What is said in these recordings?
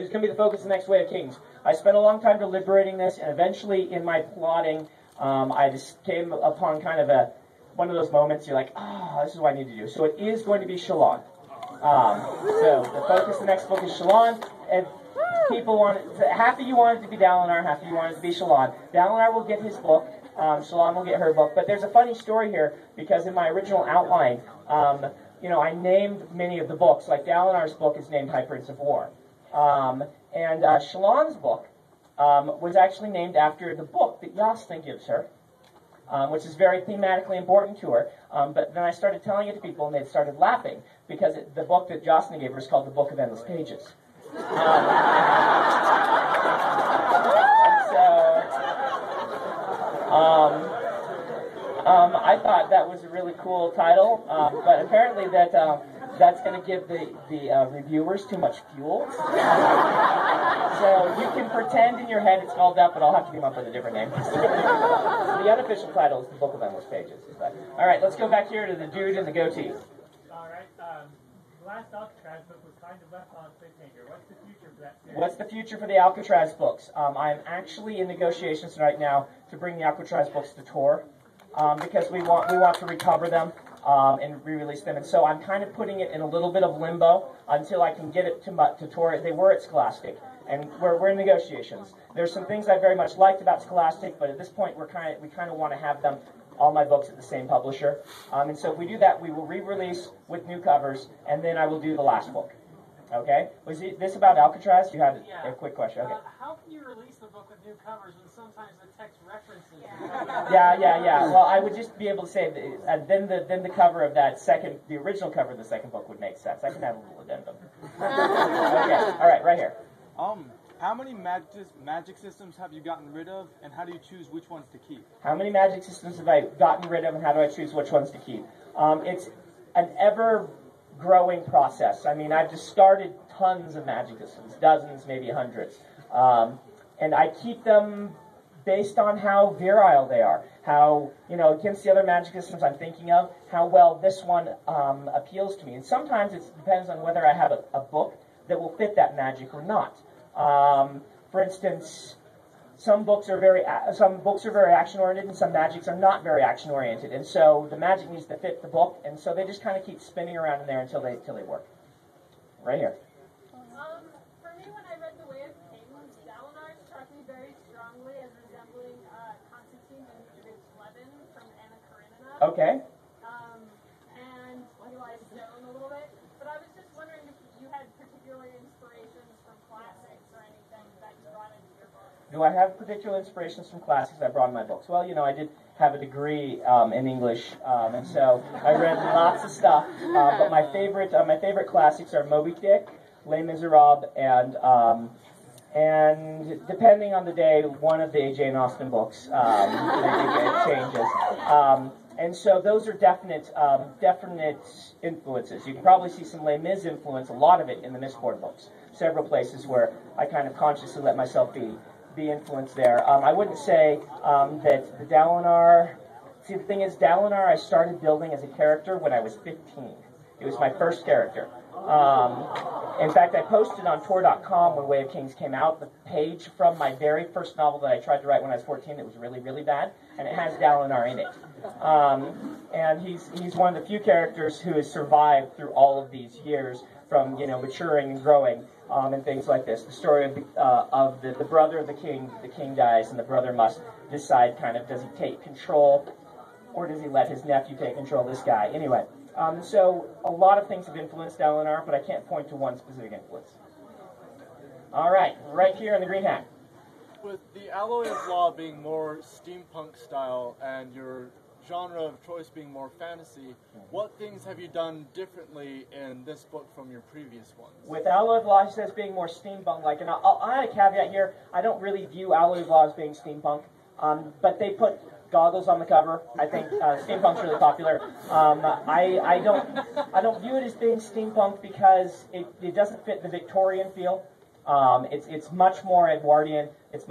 is going to be the focus of the next Way of Kings. I spent a long time deliberating this, and eventually in my plotting, I just came upon kind of one of those moments you're like, this is what I need to do. So it is going to be Shalon. So the focus of the next book is Shalon, and people half of you want it to be Dalinar, half of you want it to be Shalon. Dalinar will get his book, Shalon will get her book, but there's a funny story here, because in my original outline, I named many of the books, like Dalinar's book is named High Prince of War. And Shalon's book was actually named after the book that Yasna gives her, which is very thematically important to her. But then I started telling it to people, and they started laughing, because the book that Yasna gave her is called The Book of Endless Pages. I thought that was a really cool title, but apparently that's going to give the reviewers too much fuel. So you can pretend in your head it's called that, but I'll have to come up with a different name. So the unofficial title is The Book of Endless Pages. All right, let's go back here to the dude in the goatee. All right, the last Alcatraz book was kind of left on a cliffhanger. What's the future for that series? What's the future for the Alcatraz books? I'm actually in negotiations right now to bring the Alcatraz books to Tor, because we want to recover them and re-release them. And so I'm kind of putting it in a little bit of limbo until I can get it to Tor. They were at Scholastic, and we're in negotiations. There's some things I very much liked about Scholastic, but at this point we kind of want to have them, all my books, at the same publisher. And so if we do that, we will re-release with new covers, and then I will do the last book. Okay? Was this about Alcatraz? You had a quick question. Okay. How can you release the book with new covers when sometimes the text references? Yeah. Well, I would just be able to say that, then the cover of the original cover of the second book would make sense. I can have a little addendum. Okay. All right, right here. How many magic systems have you gotten rid of, and how do you choose which ones to keep? How many magic systems have I gotten rid of, and how do I choose which ones to keep? It's an ever-growing process. I mean, I've discarded tons of magic systems, dozens, maybe hundreds. And I keep them based on how virile they are, how, against the other magic systems I'm thinking of, how well this one appeals to me. And sometimes it depends on whether I have a book that will fit that magic or not. For instance, some books are very action-oriented, and some magics are not very action-oriented. And so the magic needs to fit the book, and so they just kind of keep spinning around in there until they work. Right here. For me, when I read The Way of Kings, Dalinar struck me very strongly as resembling Constantine and Judith Slevin from Anna Karenina. Okay. And Eli Stone a little bit. But I was just wondering if you had particular inspirations from classics or anything that you brought into your book. Do I have particular inspirations from classics I brought in my books? Well, I did have a degree in English, and so I read lots of stuff. But my favorite classics are Moby Dick, Les Miserables, and depending on the day, one of the A.J. and Austen books. It changes. And so those are definite influences. You can probably see some Les Mis influence, a lot of it, in the Mistborn books. Several places where I kind of consciously let myself be influenced there. I wouldn't say that the Dalinar... See, the thing is, Dalinar I started building as a character when I was 15. It was my first character. In fact, I posted on Tor.com when Way of Kings came out the page from my very first novel that I tried to write when I was 14. It was really, really bad, and it has Dalinar in it. And he's one of the few characters who has survived through all of these years from maturing and growing and things like this. The story of the brother of the king dies, and the brother must decide does he take control or does he let his nephew take control of this guy? Anyway. So a lot of things have influenced Dalinar, but I can't point to one specific influence. All right here in the green hat. With the Alloy of Law being more steampunk style and your genre of choice being more fantasy, what things have you done differently in this book from your previous ones? With Alloy of Law, he says being more steampunk-like, and I'll add a caveat here. I don't really view Alloy of Law as being steampunk, but they put goggles on the cover. I think steampunk's really popular. I don't view it as being steampunk because it doesn't fit the Victorian feel. It's much more Edwardian. It's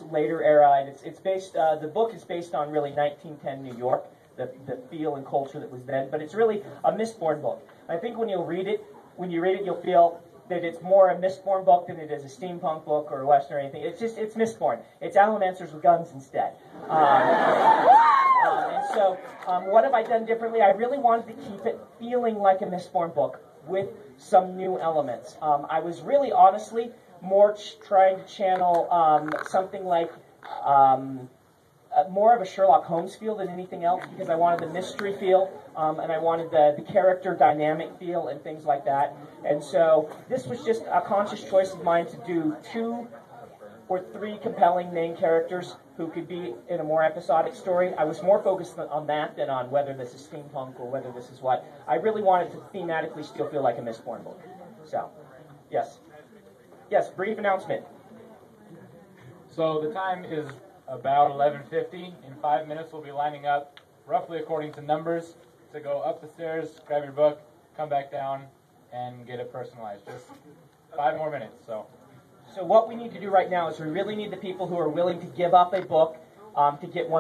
later era, and it's based. The book is based on really 1910 New York, the feel and culture that was then. But it's really a Mistborn book. I think when you read it, you'll feel that it's more a Mistborn book than it is a steampunk book or a Western or anything. It's Mistborn. It's Alamancers with guns instead. And so, what have I done differently? I really wanted to keep it feeling like a Mistborn book with some new elements. I was really, honestly, more trying to channel something like more of a Sherlock Holmes feel than anything else, because I wanted the mystery feel, and I wanted the character dynamic feel and things like that. And so this was just a conscious choice of mine to do 2 or 3 compelling main characters who could be in a more episodic story. I was more focused on that than on whether this is steampunk or whether this is what. I really wanted to thematically still feel like a Mistborn book. So, yes. Yes, brief announcement. So the time is about 11:50. In 5 minutes, we'll be lining up, roughly according to numbers, to go up the stairs, grab your book, come back down, and get it personalized. Just 5 more minutes. So what we need to do right now is we really need the people who are willing to give up a book to get one.